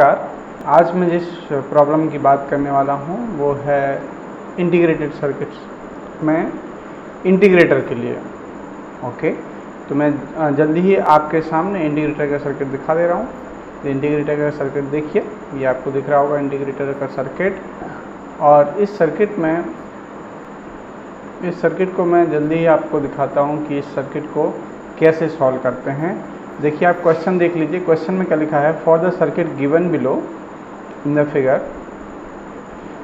नमस्कार। आज मैं जिस प्रॉब्लम की बात करने वाला हूँ वो है इंटीग्रेटेड सर्किट्स में इंटीग्रेटर के लिए। ओके, तो मैं जल्दी ही आपके सामने इंटीग्रेटर का सर्किट दिखा दे रहा हूँ। तो इंटीग्रेटर का सर्किट देखिए, ये आपको दिख रहा होगा इंटीग्रेटर का सर्किट। और इस सर्किट को मैं जल्दी ही आपको दिखाता हूँ कि इस सर्किट को कैसे सॉल्व करते हैं। देखिए, आप क्वेश्चन देख लीजिए। क्वेश्चन में क्या लिखा है? For the circuit given below in the figure,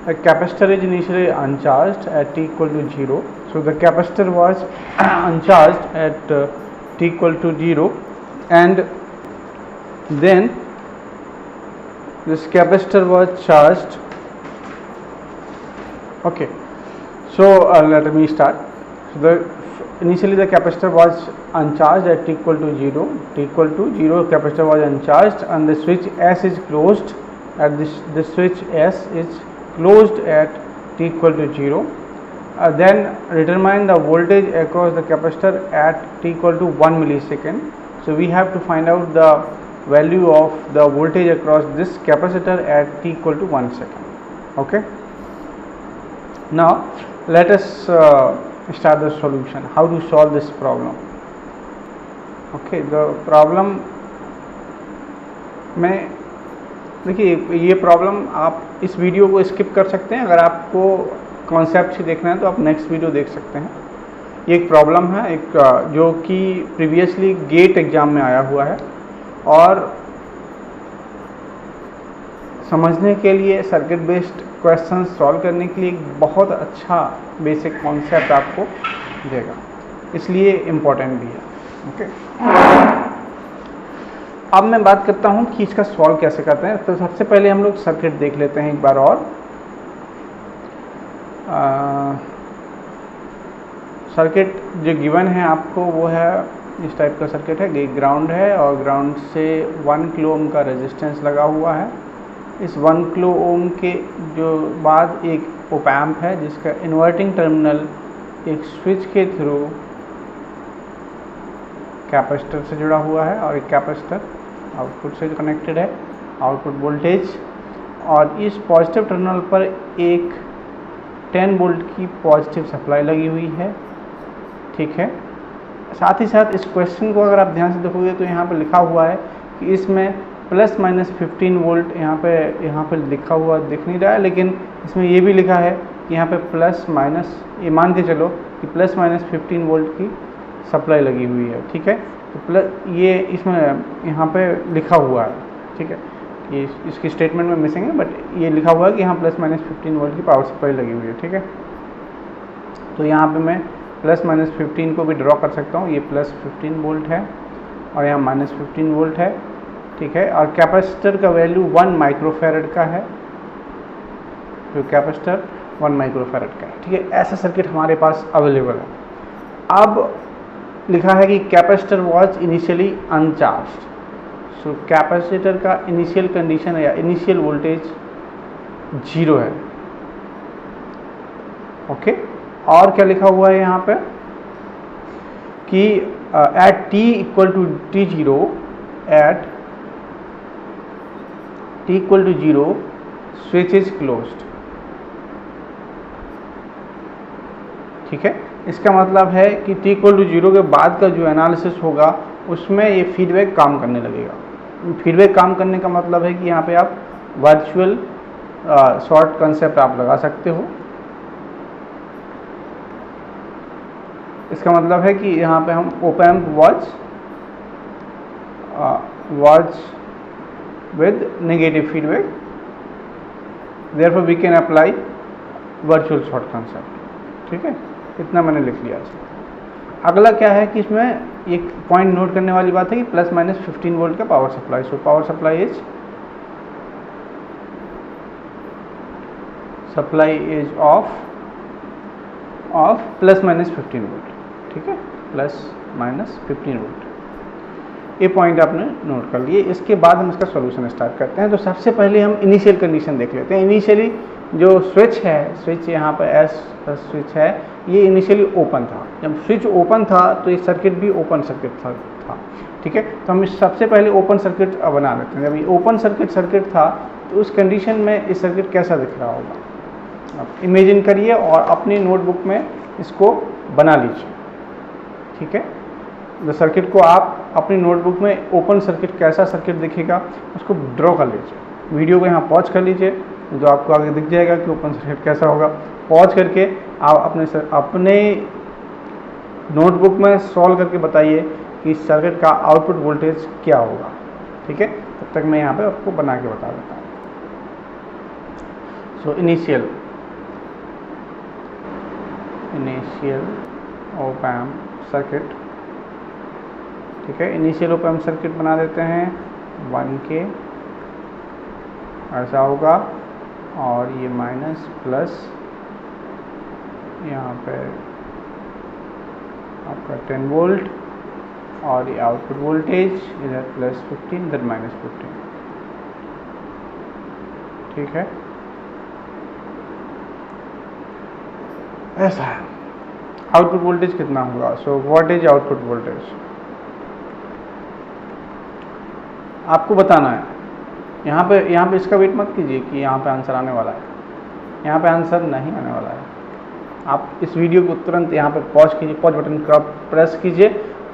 the capacitor is initially uncharged at t equal to 0. So the capacitor was uncharged at t equal to 0, and then this capacitor was charged. Okay, so let me start. So initially the capacitor was uncharged at t equal to 0. T equal to 0 capacitor was uncharged and the switch S is closed at the switch S is closed at t equal to 0. Then determine the voltage across the capacitor at t equal to 1 millisecond. So we have to find out the value of the voltage across this capacitor at t equal to 1 second. Okay, now let us start the solution. How to solve this problem? Okay, the problem में देखिए, ये problem आप इस video को skip कर सकते हैं। अगर आपको कॉन्सेप्ट ही देखना है तो आप नेक्स्ट वीडियो देख सकते हैं। ये एक प्रॉब्लम है, एक जो कि प्रीवियसली गेट एग्जाम में आया हुआ है, और समझने के लिए सर्किट बेस्ड क्वेश्चन सॉल्व करने के लिए एक बहुत अच्छा बेसिक कॉन्सेप्ट आपको देगा, इसलिए इम्पोर्टेंट भी है। ओके, अब मैं बात करता हूँ कि इसका सॉल्व कैसे करते हैं। तो सबसे पहले हम लोग सर्किट देख लेते हैं एक बार और। सर्किट जो गिवन है आपको वो है इस टाइप का सर्किट है। ग्राउंड है और ग्राउंड से 1 किलो ओम का रेजिस्टेंस लगा हुआ है। इस 1 किलो ओम के जो बाद एक ओप एम्प है जिसका इन्वर्टिंग टर्मिनल एक स्विच के थ्रू कैपेसिटर से जुड़ा हुआ है, और एक कैपेसिटर आउटपुट से कनेक्टेड है, आउटपुट वोल्टेज। और इस पॉजिटिव टर्मिनल पर एक 10 वोल्ट की पॉजिटिव सप्लाई लगी हुई है। ठीक है, साथ ही साथ इस क्वेश्चन को अगर आप ध्यान से देखोगे तो यहाँ पर लिखा हुआ है कि इसमें प्लस माइनस 15 वोल्ट यहाँ पे लिखा हुआ दिख नहीं रहा है, लेकिन इसमें ये भी लिखा है कि यहाँ पे प्लस माइनस, ये मान के चलो कि प्लस माइनस 15 वोल्ट की सप्लाई लगी हुई है। ठीक है, तो प्लस ये इसमें यहाँ पे लिखा हुआ है। ठीक है, ये इसकी स्टेटमेंट में मिसिंग है, बट ये लिखा हुआ है कि यहाँ प्लस माइनस 15 वोल्ट की पावर सप्लाई लगी हुई है। ठीक है, तो यहाँ पे मैं प्लस माइनस 15 को भी ड्रॉ कर सकता हूँ। ये प्लस 15 वोल्ट है और यहाँ माइनस 15 वोल्ट है। ठीक है, और कैपेसिटर का वैल्यू 1 माइक्रोफैरड का है, जो कैपेसिटर 1 माइक्रोफैरड का है। ठीक है, ऐसा सर्किट हमारे पास अवेलेबल है। अब लिखा है कि capacitor was initially uncharged. So capacitor का इनिशियल कंडीशन है या इनिशियल वोल्टेज 0 है। ओके, और क्या लिखा हुआ है यहाँ पे कि at t equal to t0, at t equal to 0 switch is closed. ठीक है, इसका मतलब है कि t equal to 0 के बाद का जो एनालिसिस होगा उसमें ये फीडबैक काम करने लगेगा। फीडबैक काम करने का मतलब है कि यहाँ पे आप वर्चुअल शॉर्ट कंसेप्ट आप लगा सकते हो। इसका मतलब है कि यहाँ पे हम op amp watch with negative feedback, therefore we can apply virtual short concept. ठीक है, इतना मैंने लिख लिया। अगला क्या है कि इसमें एक पॉइंट नोट करने वाली बात है कि प्लस माइनस 15 वोल्ट का power supply. So power supply is of plus minus 15 volt. ठीक है, प्लस माइनस 15 वोल्ट, ये पॉइंट आपने नोट कर लिए। इसके बाद हम इसका सॉल्यूशन स्टार्ट करते हैं। तो सबसे पहले हम इनिशियल कंडीशन देख लेते हैं। इनिशियली जो स्विच है, स्विच यहाँ पर एस स्विच है, ये इनिशियली ओपन था। जब स्विच ओपन था तो ये सर्किट भी ओपन सर्किट था। ठीक है। तो हम सबसे पहले ओपन सर्किट बना लेते हैं। जब ये ओपन सर्किट था तो उस कंडीशन में इस सर्किट कैसा दिख रहा होगा, आप इमेजिन करिए और अपनी नोटबुक में इसको बना लीजिए, ठीक है। जो सर्किट को आप अपनी नोटबुक में ओपन सर्किट कैसा सर्किट दिखेगा उसको ड्रॉ कर लीजिए। वीडियो को यहाँ पॉज कर लीजिए, जो आपको आगे दिख जाएगा कि ओपन सर्किट कैसा होगा। पॉज करके आप अपने नोटबुक में सॉल्व करके बताइए कि सर्किट का आउटपुट वोल्टेज क्या होगा, ठीक है। तब तक मैं यहाँ पे आपको बना के बता देता हूँ। So initial op amp circuit, ठीक है। इनिशियल ऑप एम्प सर्किट बना देते हैं 1K, ऐसा होगा। और ये माइनस प्लस यहाँ पे आपका 10 वोल्ट, और ये आउटपुट वोल्टेज इधर +15 इधर -15, ठीक है। ऐसा है। आउटपुट वोल्टेज कितना होगा? So what is output voltage, आपको बताना है। यहाँ पे इसका वेट मत कीजिए कि यहाँ पे आंसर आने वाला है, यहाँ पे आंसर नहीं आने वाला है। आप इस वीडियो को तुरंत यहाँ पे पॉज कीजिए, पॉज बटन का प्रेस कीजिए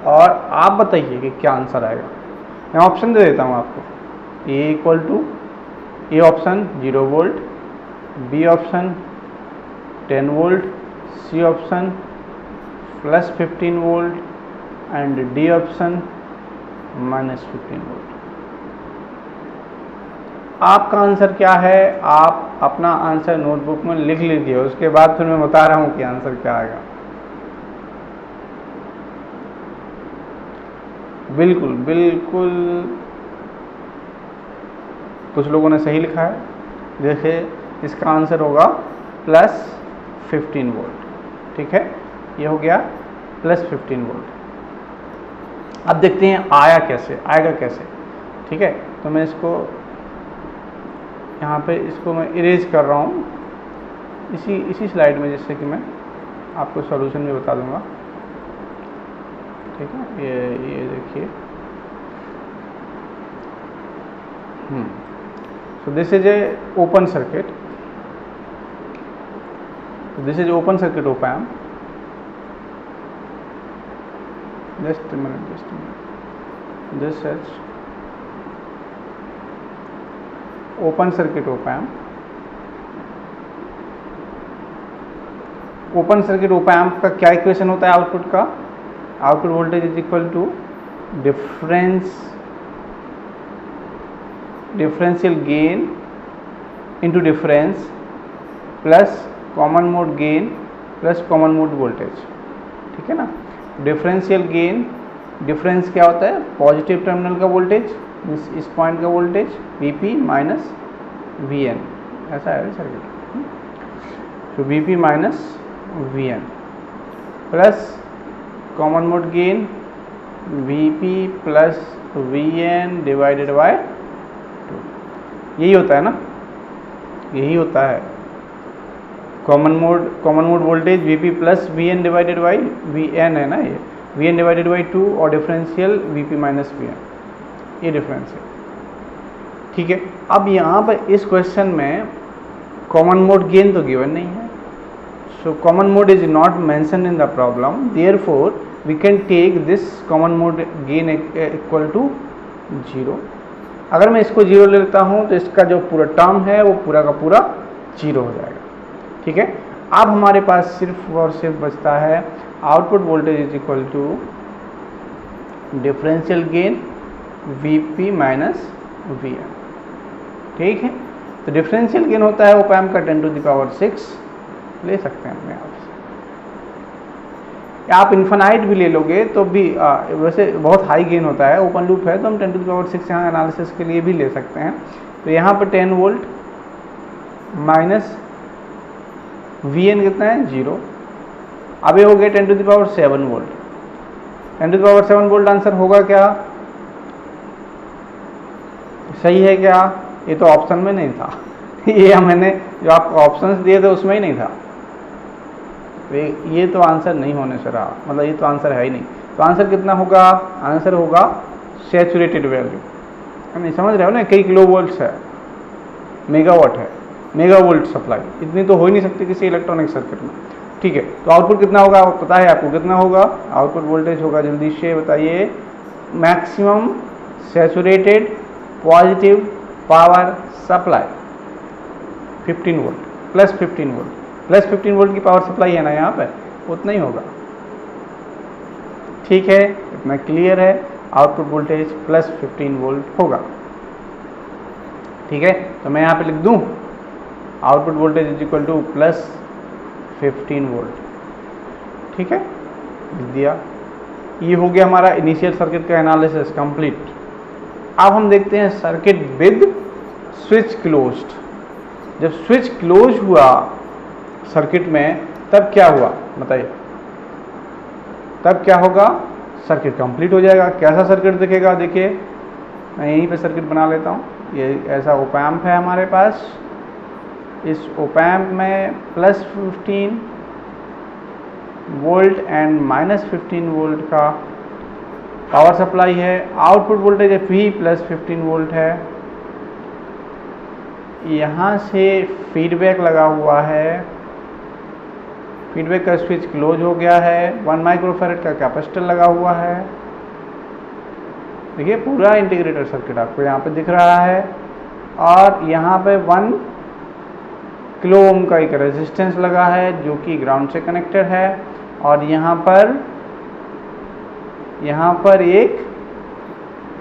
और आप बताइए कि क्या आंसर आएगा। मैं ऑप्शन दे देता हूँ आपको। A option 0 volt, B option 10 volt, C option +15 volt and D option -15 volt. आपका आंसर क्या है? आप अपना आंसर नोटबुक में लिख लीजिए, उसके बाद फिर मैं बता रहा हूँ कि आंसर क्या आएगा। बिल्कुल बिल्कुल, कुछ लोगों ने सही लिखा है। जैसे इसका आंसर होगा +15 वोल्ट, ठीक है। ये हो गया +15 वोल्ट। अब देखते हैं आएगा कैसे, ठीक है। तो मैं इसको यहाँ पे मैं इरेज कर रहा हूँ इसी स्लाइड में, जिससे कि मैं आपको सॉल्यूशन भी बता दूंगा, ठीक है। ये देखिए, so this is a open circuit, op amp. Just a minute, this is open circuit op amp. Open circuit op amp का क्या इक्वेशन होता है आउटपुट का? Output voltage is equal to differential gain into difference plus common mode gain plus common mode voltage, ठीक है ना। Differential gain, difference क्या होता है? पॉजिटिव टर्मिनल का वोल्टेज, इस पॉइंट का वोल्टेज Vp माइनस Vn, ऐसा है सर्किट। तो Vp minus Vn plus common mode gain Vp plus Vn divided by 2। यही होता है ना, यही होता है common mode voltage Vp plus Vn divided by Vn है ना, ये Vn डिवाइडेड बाई 2 और डिफरेंशियल Vp माइनस Vn, ये डिफरेंस है, ठीक है। अब यहाँ पर इस क्वेश्चन में कॉमन मोड गेन तो गिवन नहीं है, so common mode is not mention in the problem, therefore we can take this common mode gain equal to 0। अगर मैं इसको 0 ले लेता हूँ तो इसका जो पूरा टर्म है वो पूरा का पूरा 0 हो जाएगा, ठीक है। अब हमारे पास सिर्फ और सिर्फ बचता है output voltage is equal to differential gain Vp minus Vn, ठीक है। तो डिफरेंशियल गेन होता है ओप एम्प का 10⁶, ले सकते हैं अपने आप से। आप इन्फिनाइट भी ले लोगे तो भी वैसे बहुत हाई गेन होता है, ओपन लूप है तो हम 10⁶ यहाँ एनालिसिस के लिए भी ले सकते हैं। तो यहाँ पर 10 वोल्ट माइनस Vn कितना है? 0। अब ये हो गया 10⁷ वोल्ट। 10⁷ वोल्ट आंसर होगा क्या? सही है क्या? ये तो ऑप्शन में नहीं था ये मैंने जो आपको ऑप्शंस दिए थे उसमें ही नहीं था, ये तो आंसर नहीं होने से रहा, मतलब ये तो आंसर है ही नहीं। तो आंसर कितना होगा? आंसर होगा सैचुरेटेड वैल्यू, नहीं समझ रहे हो ना, कई किलो वोल्ट्स है, मेगावाट है, मेगा वोल्ट सप्लाई, इतनी तो हो ही नहीं सकती किसी इलेक्ट्रॉनिक सर्किट में। ठीक है, तो आउटपुट कितना होगा पता है आपको, कितना होगा आउटपुट वोल्टेज होगा, जल्दी से बताइए। Maximum saturated positive power supply 15 volt plus 15 volt, plus 15 volt की पावर सप्लाई है ना यहाँ पे, उतना ही होगा। ठीक है, इतना क्लियर है, आउटपुट वोल्टेज प्लस 15 वोल्ट होगा। ठीक है, तो मैं यहाँ पे लिख दूँ output voltage is equal two plus 15 volt. ठीक है, लिख दिया। ये हो गया हमारा इनिशियल सर्किट का एनालिसिस कंप्लीट। अब हम देखते हैं सर्किट विद स्विच क्लोज्ड। जब स्विच क्लोज हुआ सर्किट में तब क्या हुआ बताइए, तब क्या होगा, सर्किट कंप्लीट हो जाएगा। कैसा सर्किट दिखेगा, देखिए मैं यहीं पे सर्किट बना लेता हूँ। ये ऐसा ओप एम्प है हमारे पास, इस ओप एम्प में plus 15 volt and minus 15 volt का पावर सप्लाई है। आउटपुट वोल्टेज भी प्लस 15 वोल्ट है। यहाँ से फीडबैक लगा हुआ है, फीडबैक का स्विच क्लोज हो गया है। 1 माइक्रोफैरड का कैपेसिटर लगा हुआ है। देखिए पूरा इंटीग्रेटेड सर्किट आपको यहाँ पे दिख रहा है, और यहाँ पे 1 किलो ओम का एक रेजिस्टेंस लगा है जो कि ग्राउंड से कनेक्टेड है, और यहाँ पर एक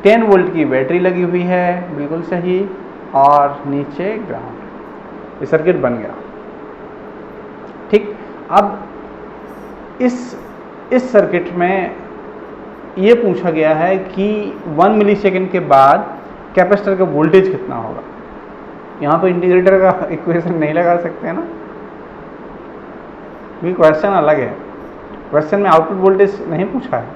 10 वोल्ट की बैटरी लगी हुई है, बिल्कुल सही, और नीचे ग्राउंड। ये सर्किट बन गया। ठीक, अब इस सर्किट में ये पूछा गया है कि 1 मिलीसेकंड के बाद कैपेसिटर का वोल्टेज कितना होगा। यहाँ पर इंटीग्रेटर का इक्वेशन नहीं लगा सकते हैं ना, ये क्वेश्चन अलग है। क्वेश्चन में आउटपुट वोल्टेज नहीं पूछा है,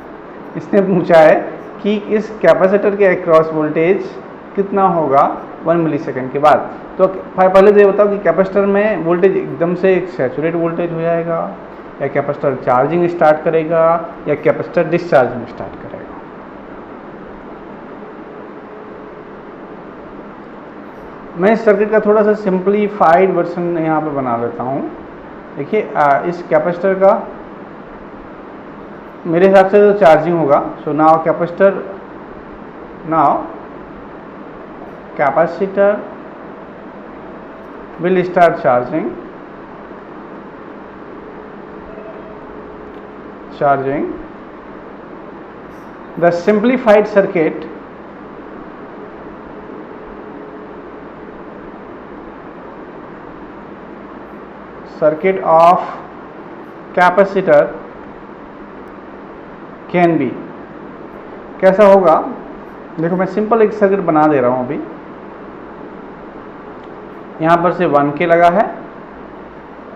इसने पूछा है कि इस कैपेसिटर के अक्रॉस वोल्टेज कितना होगा 1 मिलीसेकंड के बाद। तो पहले तो ये बताओ कि कैपेसिटर में वोल्टेज एकदम से एक सैचुरेट वोल्टेज हो जाएगा, या कैपेसिटर चार्जिंग स्टार्ट करेगा, या कैपेसिटर डिस्चार्जिंग स्टार्ट करेगा। मैं इस सर्किट का थोड़ा सा सिंप्लीफाइड वर्जन यहाँ पे बना लेता हूँ। देखिए इस कैपेसिटर का मेरे हिसाब से तो चार्जिंग होगा। So now capacitor, now capacitor will start charging the simplified circuit of capacitor can be, कैसा होगा देखो, मैं सिंपल एक सर्किट बना दे रहा हूँ अभी। यहाँ पर से 1K लगा है,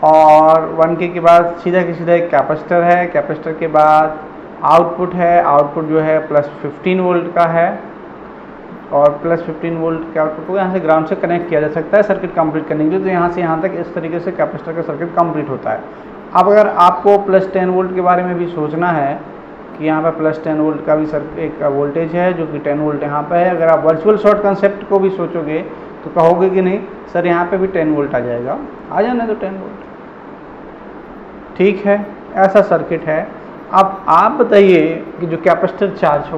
और 1K के बाद सीधा की सीधा एक कैपेसिटर है। कैपेसिटर के बाद आउटपुट है, आउटपुट जो है प्लस 15 वोल्ट का है, और प्लस 15 वोल्ट के आउटपुट को यहाँ से ग्राउंड से कनेक्ट किया जा सकता है सर्किट कंप्लीट करने के लिए। तो यहाँ से यहाँ तक इस तरीके से कैपेसिटर का सर्किट कंप्लीट होता है। अब अगर आपको प्लस 10 वोल्ट के बारे में भी सोचना है कि यहाँ पर प्लस 10 वोल्ट का भी एक वोल्टेज है जो कि 10 वोल्ट यहाँ पर है, अगर आप वर्चुअल शॉर्ट कंसेप्ट को भी सोचोगे तो कहोगे कि नहीं सर यहाँ पे भी 10 वोल्ट आ जाएगा, आ जाना तो 10 वोल्ट। ठीक है, ऐसा सर्किट है। अब आप बताइए कि जो कैपेसिटर चार्ज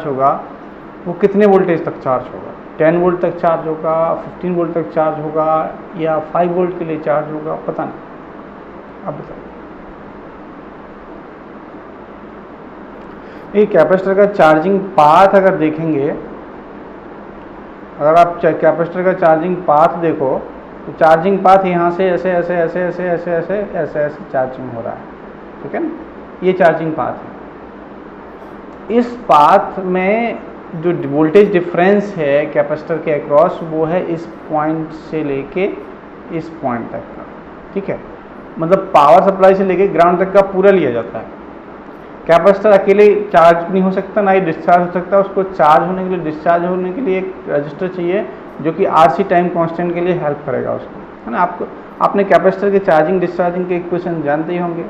होगा वो कितने वोल्टेज तक चार्ज होगा, 10 वोल्ट तक चार्ज होगा, 15 वोल्ट तक चार्ज होगा, या 5 वोल्ट के लिए चार्ज होगा, पता नहीं। आप बताइए। ये कैपेसिटर का चार्जिंग पाथ अगर देखेंगे, अगर आप कैपेसिटर का चार्जिंग पाथ देखो तो चार्जिंग पाथ यहाँ से ऐसे ऐसे ऐसे ऐसे ऐसे ऐसे ऐसे ऐसे चार्जिंग हो रहा है। ठीक है ना, ये चार्जिंग पाथ है। इस पाथ में जो वोल्टेज डिफरेंस है कैपेसिटर के अक्रॉस वो है इस पॉइंट से लेके इस पॉइंट तक का। ठीक है, मतलब पावर सप्लाई से लेके ग्राउंड तक का पूरा लिया जाता है। कैपेसिटर अकेले चार्ज नहीं हो सकता, ना ही डिस्चार्ज हो सकता। उसको चार्ज होने के लिए, डिस्चार्ज होने के लिए एक रजिस्टर चाहिए जो कि RC टाइम कांस्टेंट के लिए हेल्प करेगा उसको, है ना। आपने कैपेसिटर के चार्जिंग डिस्चार्जिंग के इक्वेशन जानते ही होंगे।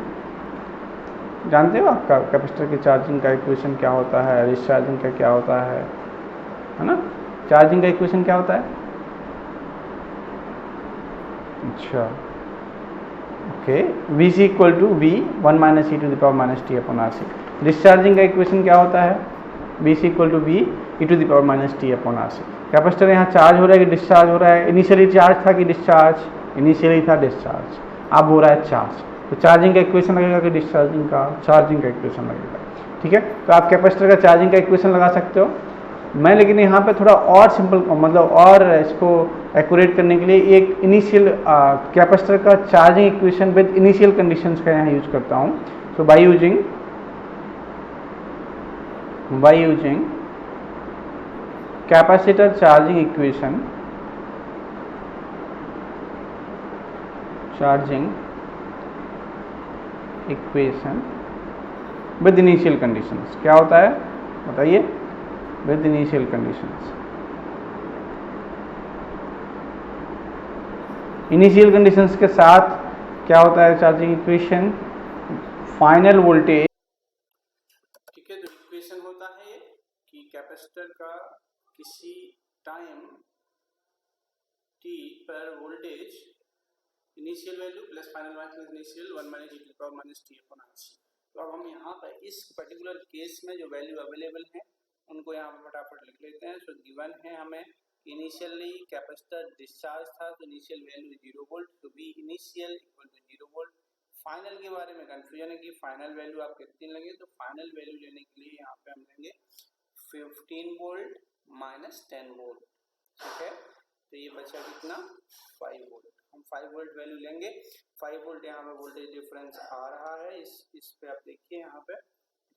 जानते हो आपका कैपेसिटर की चार्जिंग का इक्वेशन क्या होता है, डिस्चार्जिंग का क्या होता है ना? चार्जिंग का इक्वेशन क्या होता है? अच्छा, okay, V C equal to V 1 minus E to the power minus T upon R C. Discharging का इक्वेशन क्या होता है? V C equal to V E to the power minus T upon R C. Capacitor यहाँ charge हो रहा है कि discharge हो रहा है? इनिशियली चार्ज था कि डिस्चार्ज? इनिशियली था डिस्चार्ज, अब हो रहा है चार्ज। तो चार्जिंग का इक्वेशन लगेगा कि डिस्चार्जिंग का? चार्जिंग का इक्वेशन लगेगा। ठीक है, तो आप कैपेसिटर का चार्जिंग का इक्वेशन लगा सकते हो। मैं लेकिन यहाँ पे थोड़ा और सिंपल, मतलब और इसको एक्यूरेट करने के लिए एक इनिशियल कैपेसिटर का charging equation with initial conditions का यहाँ यूज करता हूँ। So by using capacitor charging equation with initial conditions, क्या होता है बताइए? with initial conditions, initial conditions के साथ क्या होता है चार्जिंग इक्वेशन? Final voltage. ठीक है, जो इक्वेशन होता है ये कि कैपेसिटर का किसी टाइम t पर voltage initial value plus final minus initial 1 minus e to the power minus t upon r c। तो अब हम यहाँ पर इस पर्टिकुलर केस में जो वैल्यू अवेलेबल है उनको यहाँ पर फटाफट लिख लेते हैं। सो गिवन है हमें इनिशियली कैपेसिटर डिस्चार्ज था तो इनिशियल वैल्यू 0 वोल्ट, तो B initial equal to 0 volt. Final के बारे में कंफ्यूजन है कि फाइनल वैल्यू आप कितनी लेंगे, तो फाइनल वैल्यू लेने के लिए यहाँ पे हम लेंगे 15 वोल्ट माइनस 10 वोल्ट। ठीक है, तो ये बचा कितना? 5 वोल्ट। हम 5 वोल्ट वैल्यू लेंगे। 5 वोल्ट यहाँ पे वोल्टेज डिफरेंस आ रहा है, इस पे आप देखिए यहाँ पे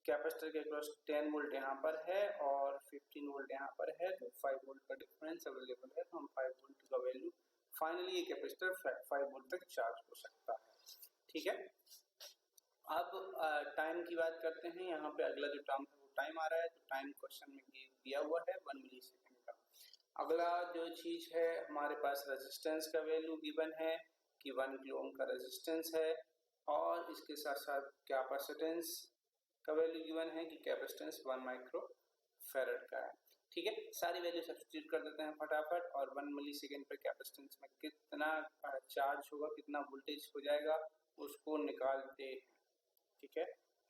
कैपेसिटर के क्रॉस 10 वोल्ट यहाँ पर है और 15 वोल्ट यहाँ पर है, तो 5 वोल्ट का डिफरेंस अवेलेबल है। तो हम 5 वोल्ट का वैल्यू फाइनली ये कैपेसिटर 5 वोल्ट तक चार्ज हो सकता है। ठीक है, अब टाइम की बात करते हैं। यहाँ पे अगला जो टर्म है वो टाइम आ रहा है, तो टाइम क्वेश्चन में दिया हुआ है 1 मिली सेकेंड का। अगला जो चीज है हमारे पास रेजिस्टेंस का वैल्यू गिवन है कि 1 किलो ओम का रेजिस्टेंस है और इसके साथ साथ कैपेसिटेंस का वैल्यू गिवन है कि कैपेसिटेंस 1 माइक्रो फेरेड का है। ठीक है, सारी वैल्यू सब्स्टिट्यूट कर देते हैं फटाफट और 1 मिली सेकेंड पर कैपेसिटेंस में कितना चार्ज होगा, कितना वोल्टेज हो जाएगा उसको निकालते हैं। ठीक है,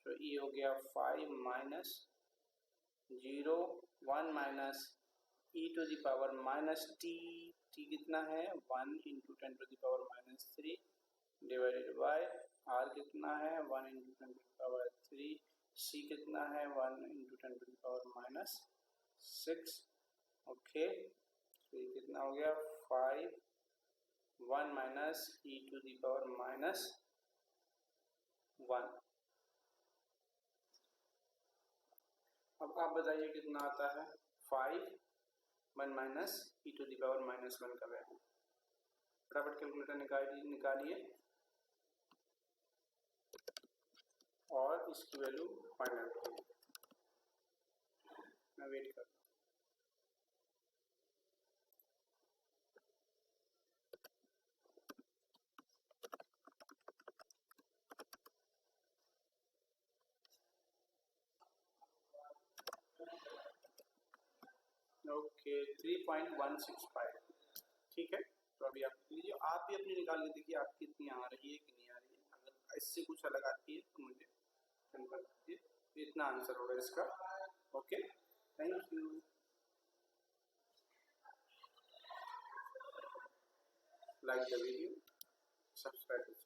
तो ये हो गया 5 minus 0 1 minus e to the power minus t कितना है 1 into 10 to the power minus 3 divided by r कितना है 1 into 10 to the power 3, c कितना है 1 into 10 to the power minus 6। Okay, तो ये कितना हो गया 5 1 minus e to the power minus 1। अब आप बताइए कितना आता है 5 1 minus E to the power minus 1 का वैल्यू। फटाफट कैलकुलेटर निकालिए और इसकी वैल्यू फाइंड आउट कीजिए। मैं वेट करता हूँ। ओके, 3.165। ठीक है, तो अभी आप लीजिए, आप भी अपनी निकाल के देखिए आप कितनी आ रही है कि नहीं आ रही है। अगर इससे कुछ अलग आती है तो मुझे कंफर्म कीजिए। इतना आंसर होगा इसका। Okay, thank you. Like the video, subscribe.